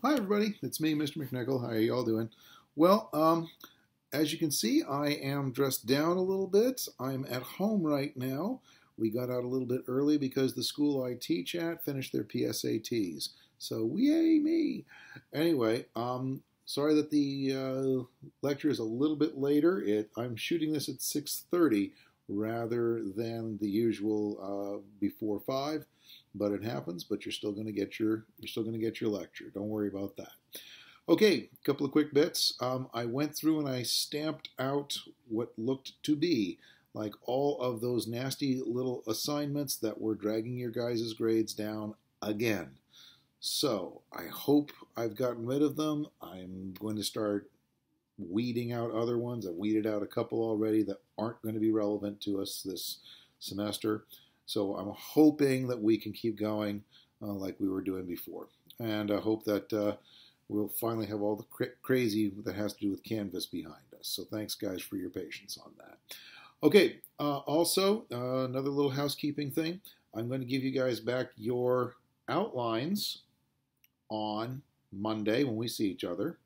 Hi, everybody. It's me, Mr. McNichol. How are you all doing? Well, as you can see, I am dressed down a little bit. I'm at home right now. We got out a little bit early because the school I teach at finished their PSATs. So, yay me! Anyway, sorry that the lecture is a little bit later. I'm shooting this at 6:30 rather than the usual before 5. But it happens. But you're still going to get your lecture. Don't worry about that. Okay, a couple of quick bits. I went through and I stamped out what looked to be like all of those nasty little assignments that were dragging your guys' grades down again. So I hope I've gotten rid of them. I'm going to start weeding out other ones. I've weeded out a couple already that aren't going to be relevant to us this semester. So I'm hoping that we can keep going like we were doing before. And I hope that we'll finally have all the crazy that has to do with Canvas behind us. So thanks, guys, for your patience on that. Okay, also, another little housekeeping thing. I'm going to give you guys back your outlines on Monday when we see each other.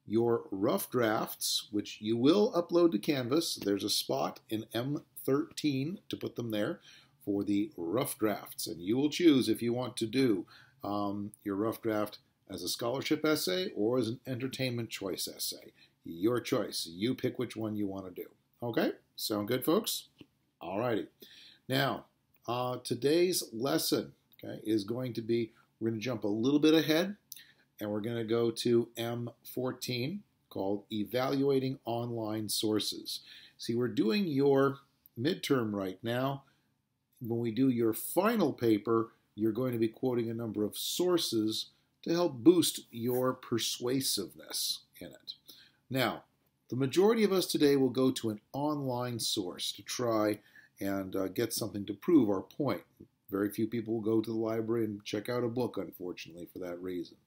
Your rough drafts, which you will upload to Canvas. There's a spot in M14 to put them there for the rough drafts. And you will choose if you want to do your rough draft as a scholarship essay or as an entertainment choice essay. Your choice. You pick which one you want to do. Okay? Sound good, folks? All righty. Now, today's lesson, okay, is going to be, we're going to jump a little bit ahead, and we're going to go to M14, called Evaluating Online Sources. See, we're doing your midterm right now. When we do your final paper, you're going to be quoting a number of sources to help boost your persuasiveness in it. Now, the majority of us today will go to an online source to try and get something to prove our point. Very few people will go to the library and check out a book, unfortunately, for that reason.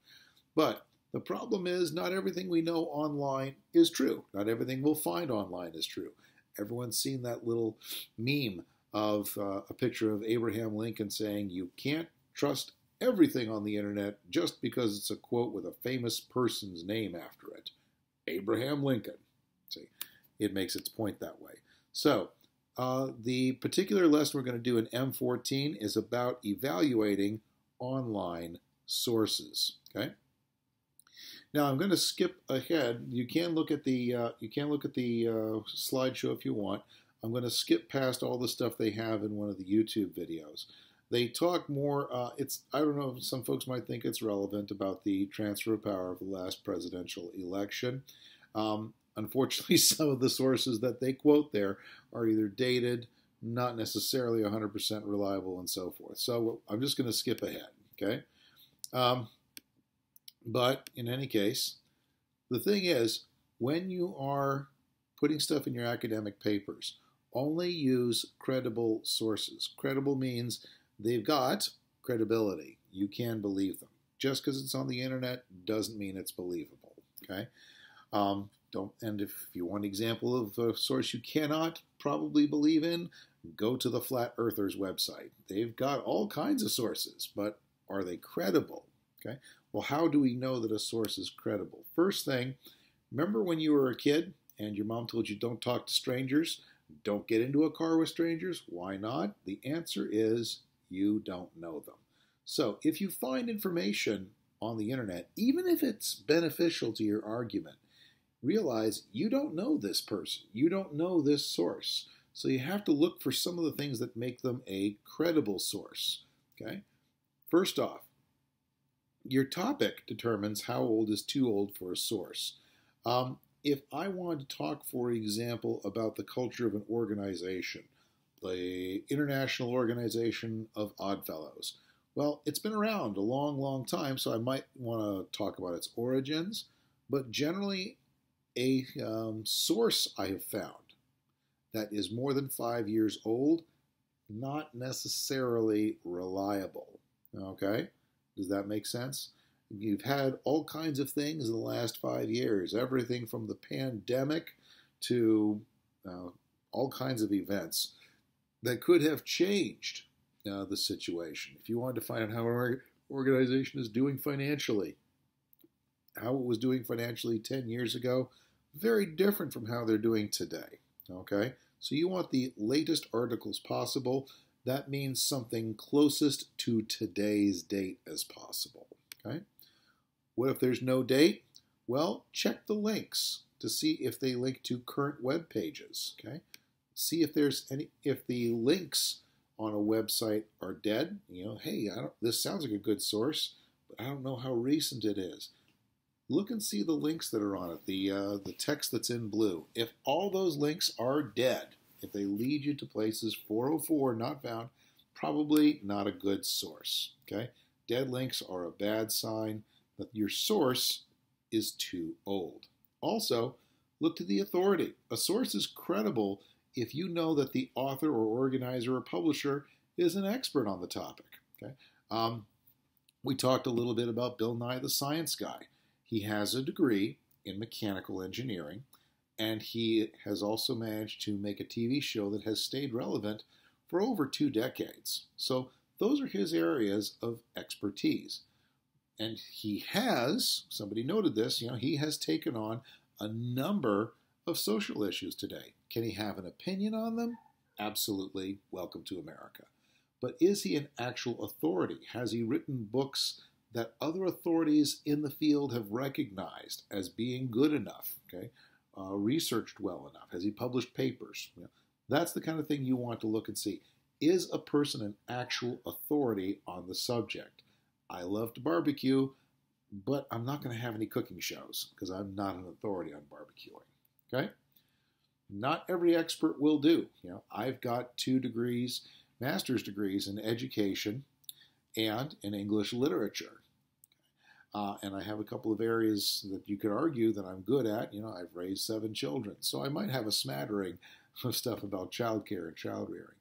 But the problem is not everything we know online is true. Not everything we'll find online is true. Everyone's seen that little meme of a picture of Abraham Lincoln saying, "You can't trust everything on the internet just because it's a quote with a famous person's name after it. Abraham Lincoln." See, it makes its point that way. So the particular lesson we're going to do in M14 is about evaluating online sources. Okay. Now I'm going to skip ahead. You can look at the slideshow if you want. I'm going to skip past all the stuff they have in one of the YouTube videos. They talk more, I don't know, some folks might think it's relevant about the transfer of power of the last presidential election. Unfortunately, some of the sources that they quote there are either dated, not necessarily 100% reliable, and so forth. So I'm just going to skip ahead, okay? But in any case, the thing is, when you are putting stuff in your academic papers, only use credible sources. Credible means they've got credibility. You can believe them. Just because it's on the internet doesn't mean it's believable. Okay. And if you want an example of a source you cannot probably believe in, go to the Flat Earthers website. They've got all kinds of sources, but are they credible? Okay. Well, how do we know that a source is credible? First thing, remember when you were a kid and your mom told you don't talk to strangers? Don't get into a car with strangers. Why not? The answer is you don't know them. So if you find information on the internet, even if it's beneficial to your argument, realize you don't know this person. You don't know this source. So you have to look for some of the things that make them a credible source. Okay? First off, your topic determines how old is too old for a source. If I wanted to talk, for example, about the culture of an organization, the International Organization of Oddfellows, well, it's been around a long, long time, so I might want to talk about its origins, but generally a source I have found that is more than 5 years old, not necessarily reliable. Okay? Does that make sense? You've had all kinds of things in the last 5 years, everything from the pandemic to all kinds of events that could have changed the situation. If you wanted to find out how an organization is doing financially, how it was doing financially 10 years ago, very different from how they're doing today. Okay? So you want the latest articles possible. That means something closest to today's date as possible. Okay? What if there's no date? Well, check the links to see if they link to current web pages. Okay? See if the links on a website are dead. Hey, this sounds like a good source, but I don't know how recent it is. Look and see the links that are on it, the text that's in blue. If all those links are dead, if they lead you to places 404 not found, probably not a good source. Okay? Dead links are a bad sign that your source is too old. Also, look to the authority. A source is credible if you know that the author or organizer or publisher is an expert on the topic. Okay? We talked a little bit about Bill Nye the Science Guy. He has a degree in mechanical engineering, and he has also managed to make a TV show that has stayed relevant for over 2 decades. So those are his areas of expertise. And he has, somebody noted this, he has taken on a number of social issues today. Can he have an opinion on them? Absolutely. Welcome to America. But is he an actual authority? Has he written books that other authorities in the field have recognized as being good enough, okay? Researched well enough? Has he published papers? That's the kind of thing you want to look and see. Is a person an actual authority on the subject? I love to barbecue, but I'm not going to have any cooking shows because I'm not an authority on barbecuing, okay? Not every expert will do. I've got 2 degrees, master's degrees in education and in English literature. And I have a couple of areas that you could argue that I'm good at. I've raised 7 children, so I might have a smattering of stuff about childcare and child rearing.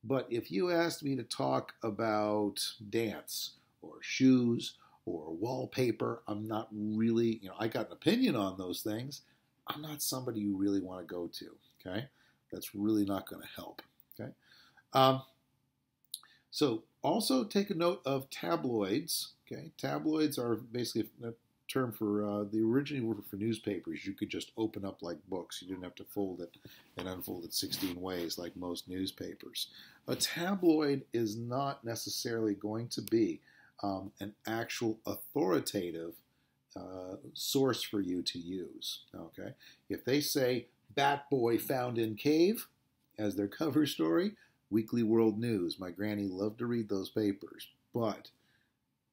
But if you asked me to talk about dance or shoes or wallpaper, I'm not really, I got an opinion on those things. I'm not somebody you really want to go to, okay? That's really not going to help, okay? So also take a note of tabloids. Okay, tabloids are basically a term for the originally were for newspapers. You could just open up like books. You didn't have to fold it and unfold it 16 ways like most newspapers. A tabloid is not necessarily going to be an actual authoritative source for you to use. Okay, if they say "Bat Boy found in cave" as their cover story, Weekly World News. My granny loved to read those papers. But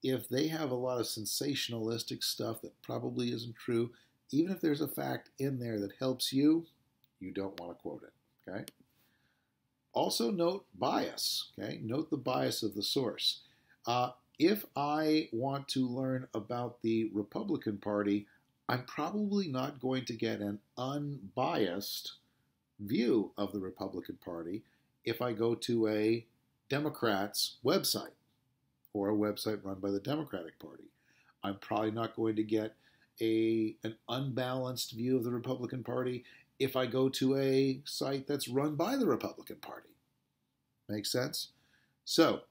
if they have a lot of sensationalistic stuff that probably isn't true, even if there's a fact in there that helps you, you don't want to quote it. Okay? Also note bias. Okay? Note the bias of the source. If I want to learn about the Republican Party, I'm probably not going to get an unbiased view of the Republican Party if I go to a Democrat's website or a website run by the Democratic Party. I'm probably not going to get an unbalanced view of the Republican Party if I go to a site that's run by the Republican Party. Make sense? So,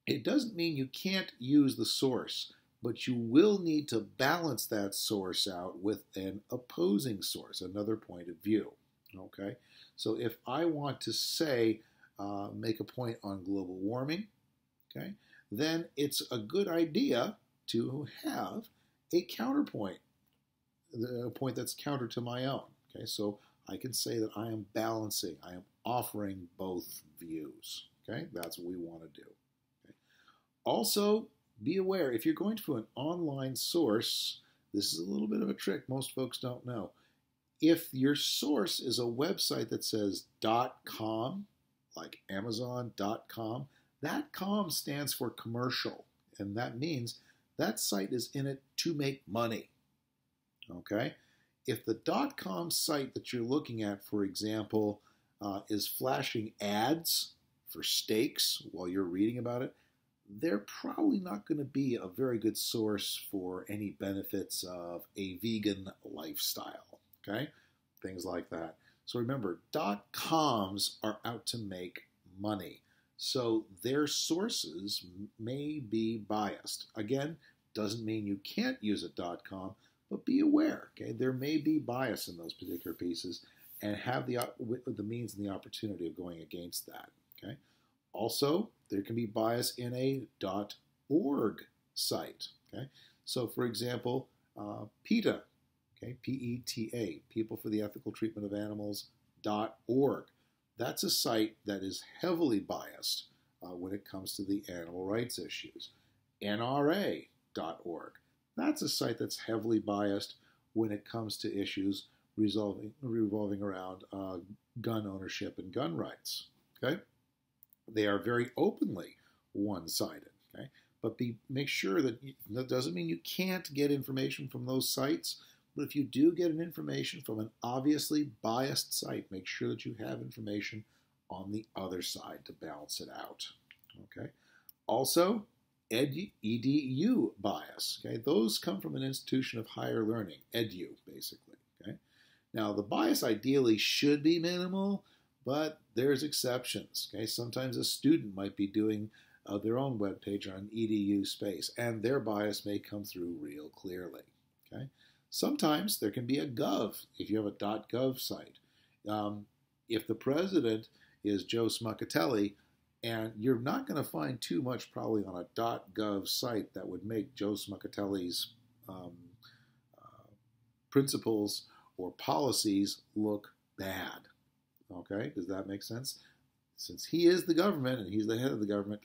it doesn't mean you can't use the source, but you will need to balance that source out with an opposing source, another point of view. Okay? So if I want to say, make a point on global warming, okay, then it's a good idea to have a counterpoint, a point that's counter to my own. Okay, so I can say that I am balancing, I am offering both views. Okay, that's what we want to do. Okay. Also, be aware, if you're going to an online source, this is a little bit of a trick most folks don't know. If your source is a website that says .com, like Amazon.com, that com stands for commercial, and that means that site is in it to make money. Okay? If the .com site that you're looking at, for example, is flashing ads for steaks while you're reading about it, they're probably not going to be a very good source for any benefits of a vegan lifestyle. Okay? Things like that. So remember, .coms are out to make money. So their sources may be biased. Again, Doesn't mean you can't use a .com, but be aware, okay? There may be bias in those particular pieces, and have the means and the opportunity of going against that, okay? Also, there can be bias in a .org site, okay? So, for example, PETA, okay, PETA, People for the Ethical Treatment of Animals .org. That's a site that is heavily biased when it comes to the animal rights issues. NRA.org. That's a site that's heavily biased when it comes to issues revolving around gun ownership and gun rights. Okay, they are very openly one-sided. Okay, but make sure that doesn't mean you can't get information from those sites. But if you do get an information from an obviously biased site, make sure that you have information on the other side to balance it out. Okay. Also, edu bias. Okay, those come from an institution of higher learning, edu, basically. Okay, now the bias ideally should be minimal, but there's exceptions. Okay, sometimes a student might be doing their own web page on an edu space, and their bias may come through real clearly. Okay, sometimes there can be a gov if you have a .gov site. If the president is Joe Smuckatelli, and you're not going to find too much probably on a .gov site that would make Joe Smuckatelli's principles or policies look bad. Okay, does that make sense? Since he is the government and he's the head of the government,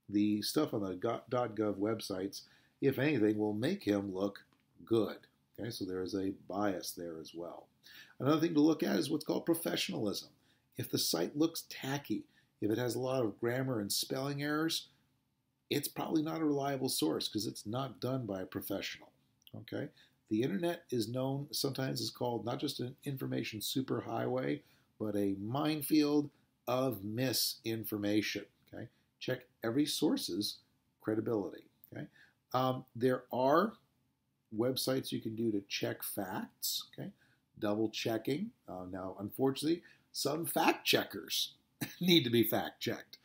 the stuff on the .gov websites, if anything, will make him look good. Okay, so there is a bias there as well. Another thing to look at is what's called professionalism. If the site looks tacky, if it has a lot of grammar and spelling errors, it's probably not a reliable source because it's not done by a professional. Okay, the internet is known sometimes as called not just an information superhighway, but a minefield of misinformation. Okay, check every source's credibility. Okay, there are websites you can do to check facts. Okay, double checking. Now, unfortunately, some fact checkers need to be fact checked.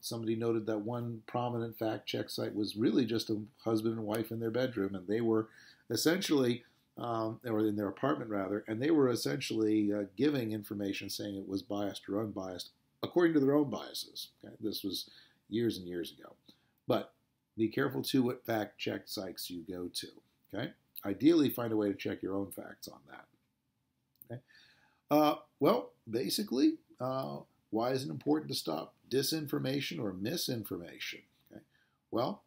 Somebody noted that one prominent fact check site was really just a husband and wife in their bedroom, and they were essentially, or in their apartment rather, and they were essentially giving information saying it was biased or unbiased according to their own biases. Okay? This was years and years ago. But be careful too what fact check sites you go to. Okay? Ideally, find a way to check your own facts on that. Okay? Well, basically, why is it important to stop disinformation or misinformation? Okay? Well,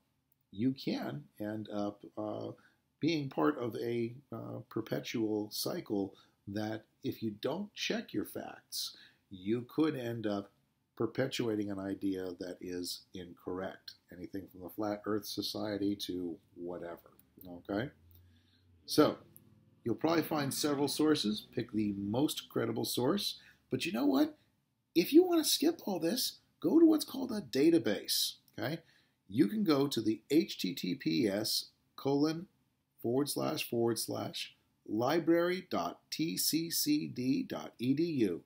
you can end up being part of a perpetual cycle that if you don't check your facts, you could end up perpetuating an idea that is incorrect. Anything from the Flat Earth Society to whatever. Okay? So, you'll probably find several sources. Pick the most credible source. But you know what? If you want to skip all this, go to what's called a database. Okay? You can go to the https://library.tccd.edu,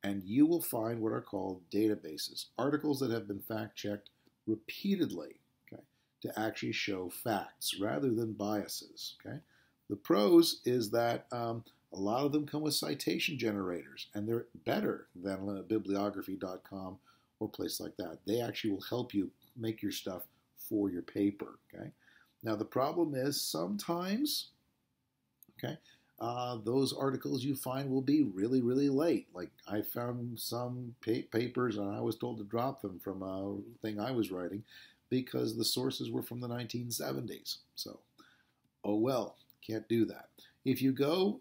and you will find what are called databases, articles that have been fact-checked repeatedly, okay, to actually show facts rather than biases. Okay? The pros is that a lot of them come with citation generators, and they're better than bibliography.com or a place like that. They actually will help you make your stuff for your paper. Okay. Now the problem is sometimes, okay, those articles you find will be really, really late. Like I found some papers and I was told to drop them from a thing I was writing because the sources were from the 1970s. So, oh well, can't do that. If you go,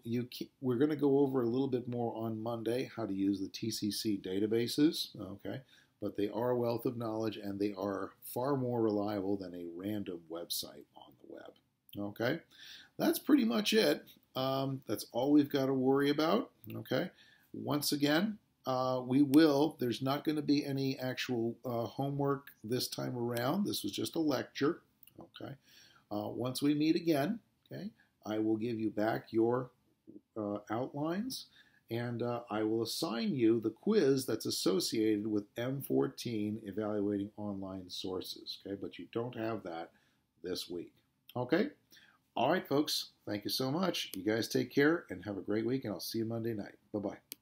we're going to go over a little bit more on Monday how to use the TCC databases, okay? But they are a wealth of knowledge and they are far more reliable than a random website on the web, okay? That's pretty much it. That's all we've got to worry about, okay? Once again, there's not going to be any actual homework this time around. This was just a lecture, okay? Once we meet again, okay, I will give you back your outlines, and I will assign you the quiz that's associated with M14 evaluating online sources. Okay, but you don't have that this week. Okay? All right, folks. Thank you so much. You guys take care and have a great week, and I'll see you Monday night. Bye-bye.